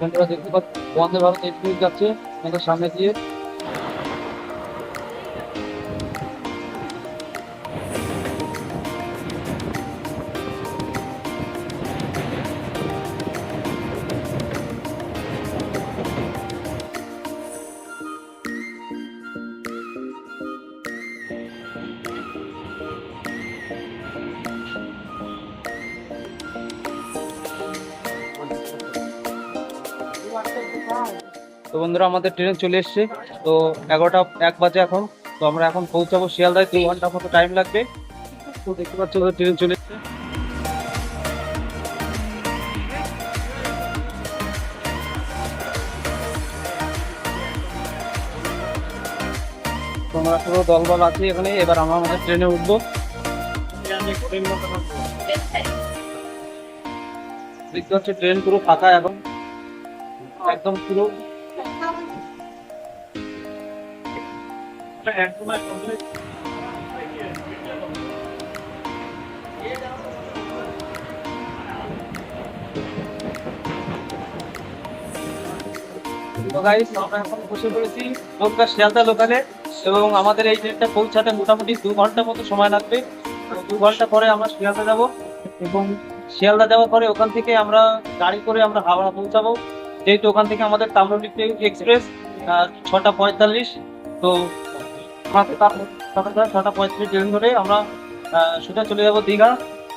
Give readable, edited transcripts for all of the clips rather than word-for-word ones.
বন্ধুরা দেখতে পাচ্ছি বন্দে ভারত এক্সপ্রেস যাচ্ছে আমাদের সামনে দিয়ে। তো বন্ধুরা আমাদের ট্রেন চলে এসছে। তো 11টা 1 বাজে এখন। তো আমরা এখন পৌঁছাবো শিয়ালদায়, 2 ঘন্টা মতো টাইম লাগবে। তো দেখতে পাচ্ছি ওদের ট্রেন চলে এসছে। তো আমরা পুরো দলবল আছি এখানে। এবার আমরা আমাদের ট্রেনে উঠবো। দেখতে পাচ্ছি ট্রেন পুরো ফাঁকা এখন, একদম পুরো। তো গাইস আমরা এখন বসে পড়েছি লোকাল শিয়ালদা লোকালে, এবং আমাদের এই ট্রেনটা পৌঁছাতে মোটামুটি 2 ঘন্টা মতো সময় লাগবে। 2 ঘন্টা পরে আমরা শিয়ালদা যাব, এবং শিয়ালদা যাওয়ার পরে ওখান থেকে আমরা গাড়ি করে আমরা হাওড়া পৌঁছাবো। যেহেতু ওখান থেকে আমাদের তাম্রলিপ্তি এক্সপ্রেস 6টা 45। তো 6টা 35 ট্রেন ধরে আমরা সোজা চলে যাবো দীঘা।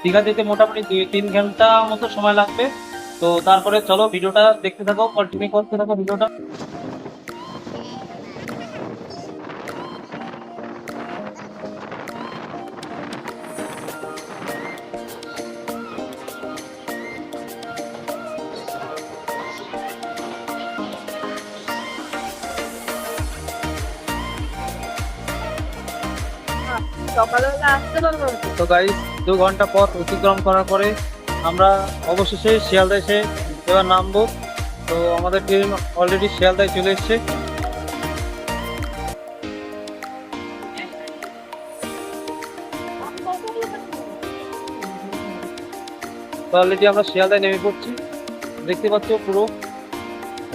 দীঘা যেতে মোটামুটি 2-3 ঘন্টা মতো সময় লাগবে। তো তারপরে চলো ভিডিওটা দেখতে থাকো, কন্টিনিউ করতে থাকো ভিডিওটা। সকালবেলা আসতে পারবো না তো। তো গাইস 2 ঘন্টা পথ অতিক্রম করার পরে আমরা অবশেষে শিয়ালদা এসে এবার নামবো। তো আমাদের ট্রেন অলরেডি শিয়ালদায় চলে এসেছে। তো অলরেডি আমরা শিয়ালদায় নেমে পড়ছি। দেখতে পাচ্ছ পুরো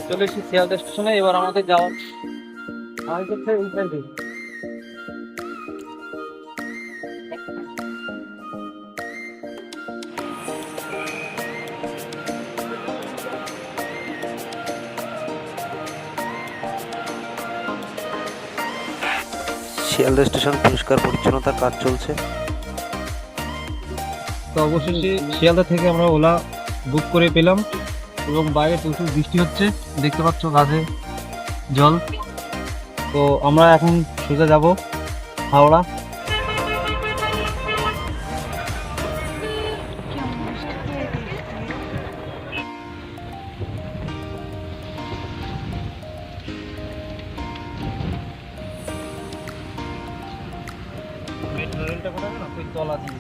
চলে এসেছি শিয়ালদা স্টেশনে। এবার আমাদের যাওয়ার শিয়ালদা স্টেশন পরিষ্কার পরিচ্ছন্নতার কাজ চলছে। তো অবশেষে শিয়ালদা থেকে আমরা ওলা বুক করে পেলাম, এবং বাইরে প্রচুর বৃষ্টি হচ্ছে, দেখতে পাচ্ছ গাছে জল। তো আমরা এখন সোজা যাব হাওড়া। মেট্রো রেলটা কোথায় না ওই তলা দিয়ে।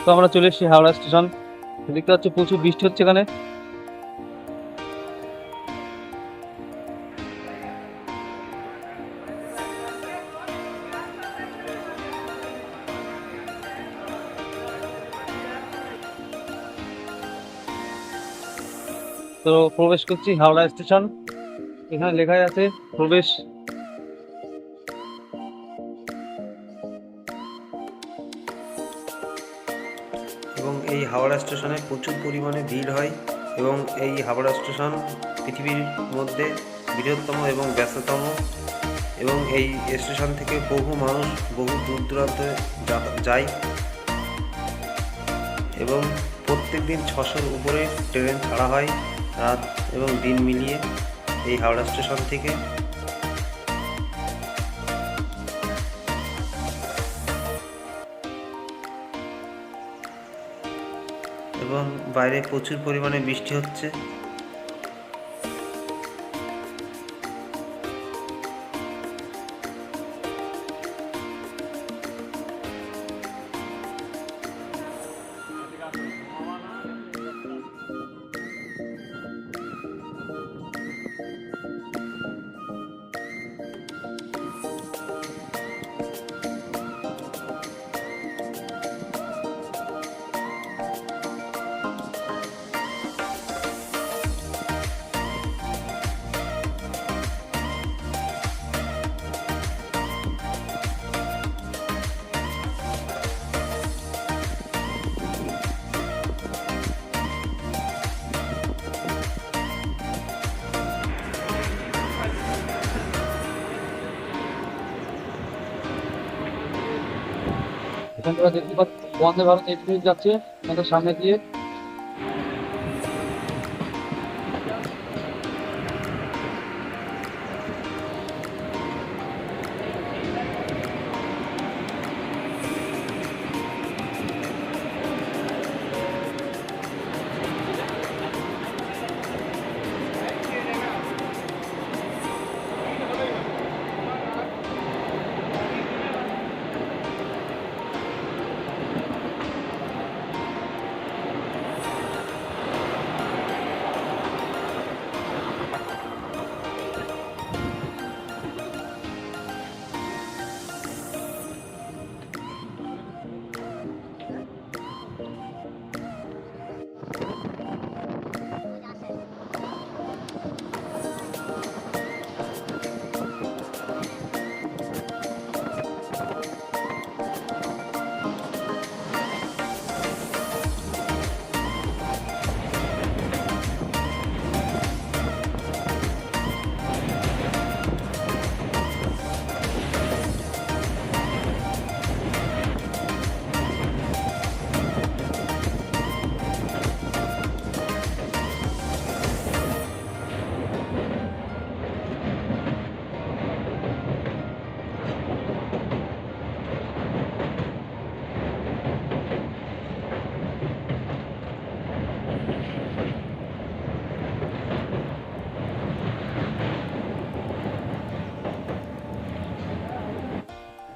তো আমরা চলে এসেছি হাওড়া স্টেশন। দেখতে পাচ্ছি প্রচুর বৃষ্টি হচ্ছে এখানে। তো প্রবেশ করছি হাওড়া স্টেশন। এখানে লেখাই আছে প্রবেশ। এবং এই হাওড়া স্টেশনে প্রচুর পরিমাণে ভিড় হয়, এবং এই হাওড়া স্টেশন পৃথিবীর মধ্যে বৃহত্তম এবং ব্যস্ততম, এবং এই স্টেশন থেকে বহু মানুষ বহু দূর দূরান্তে যায়, এবং প্রত্যেক দিন 600-র উপরে ট্রেন ছাড়া হয় রাত এবং দিন মিলিয়ে এই হাওড়া স্টেশন থেকে। এবং বাইরে প্রচুর পরিমাণে বৃষ্টি হচ্ছে। এখান থেকে দেখতে পাচ্ছি বন্দে ভারত এক্সপ্রেস যাচ্ছে আমাদের সামনে দিয়ে।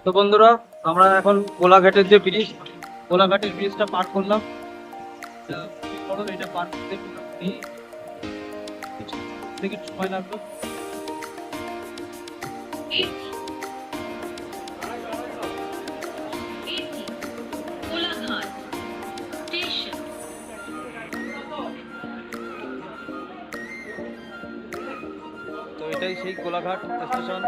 তো বন্ধুরা, আমরা এখন কোলাঘাটের যে ব্রিজ, কোলাঘাটের ব্রিজটা পার করলাম। এটা পার করতে থেকে সময় লাগলো। তো এটাই সেই কোলাঘাট স্টেশন।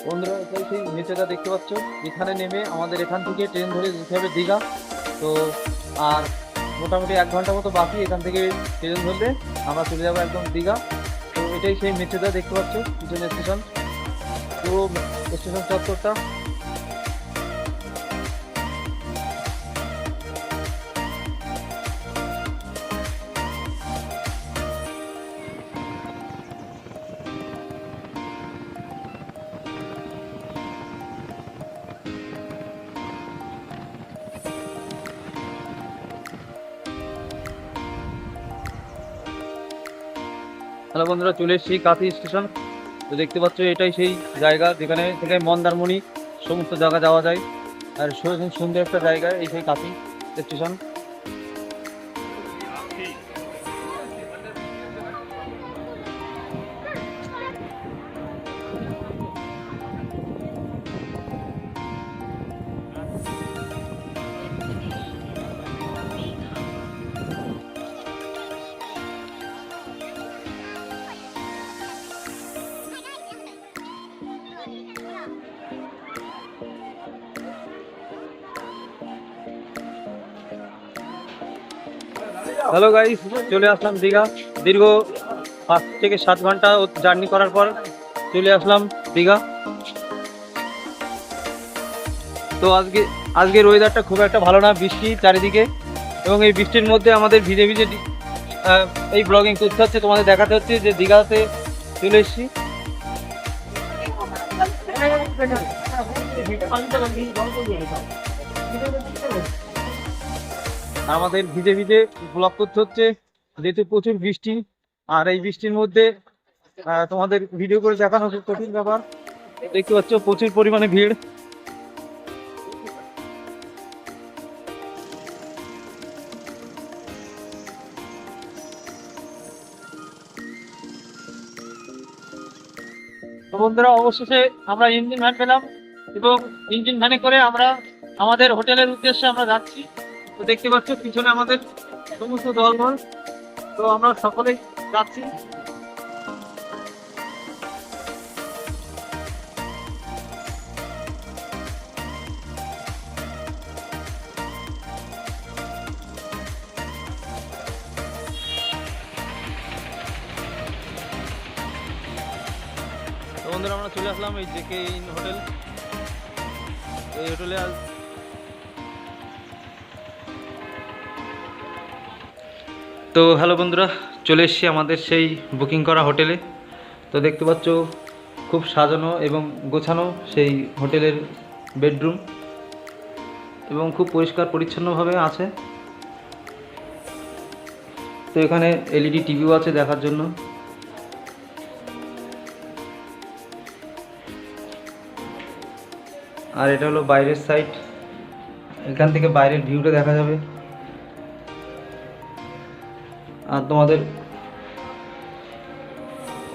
বন্ধুরা, এটাই সেই নিচেটা দেখতে পাচ্ছ, এখানে নেমে আমাদের এখান থেকে ট্রেন ধরে যেতে হবে দীঘা। তো আর মোটামুটি 1 ঘন্টা মতো বাকি, এখান থেকে ট্রেন ধরলে আমরা চলে যাবো একদম দীঘা। তো এটাই সেই মেচেদা দেখতে পাচ্ছ, পিছনে স্টেশন, পুরো স্টেশন চত্বরটা। হ্যালো বন্ধুরা, চলে এসেছি কাঁথি স্টেশন। তো দেখতে পাচ্ছ এটাই সেই জায়গা যেখানে থেকে মন্দারমণি সমস্ত জায়গা যাওয়া যায়। আর সুন্দর একটা জায়গা এই সেই কাঁথি স্টেশন। হ্যালো গাইস, চলে আসলাম দীঘা। দীর্ঘ 5 থেকে 7 ঘন্টা জার্নি করার পর চলে আসলাম দীঘা। তো আজকের ওয়েদারটা খুব একটা ভালো না, বৃষ্টি চারিদিকে, এবং এই বৃষ্টির মধ্যে আমাদের ভিজে ভিজে এই ব্লগিং করতে হচ্ছে, তোমাদের দেখাতে হচ্ছে যে দীঘাতে চলে এসেছি। আমাদের ভিজে ভিজে ব্লগ করতে হচ্ছে যেহেতু প্রচুর বৃষ্টি, আর এই বৃষ্টির মধ্যে তোমাদের ভিডিও করে দেখানো খুব কঠিন ব্যাপার। দেখতে পাচ্ছ প্রচুর পরিমাণে ভিড়। তো বন্ধুরা, অবশেষে আমরা ইঞ্জিন ভ্যান পেলাম, এবং ইঞ্জিন ভ্যানে করে আমরা আমাদের হোটেলের উদ্দেশ্যে আমরা যাচ্ছি। তো দেখতে পাচ্ছ পিছনে আমাদের সমস্ত দলবল, তো আমরা সকলেই যাচ্ছি। তো বন্ধুরা আমরা চলে আসলাম এই জেকে ইন হোটেল। এই হোটেলে তো হ্যালো বন্ধুরা, চলে এসেছি আমাদের সেই বুকিং করা হোটেলে। তো দেখতে পাচ্ছ খুব সাজানো এবং গোছানো সেই হোটেলের বেডরুম, এবং খুব পরিষ্কার পরিচ্ছন্নভাবে আছে। তো এখানে এলইডি টিভিও আছে দেখার জন্য। আর এটা হলো বাইরের সাইড, এখান থেকে বাইরের ভিউটা দেখা যাবে। আর তোমাদের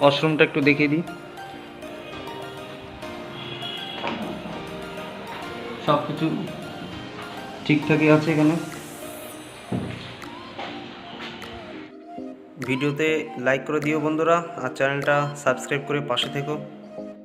ওয়াশরুমটা একটু দেখিয়ে দিই। সব কিছু ঠিকঠাকই আছে এখানে। ভিডিওতে লাইক করে দিও বন্ধুরা, আর চ্যানেলটা সাবস্ক্রাইব করে পাশে থেকো।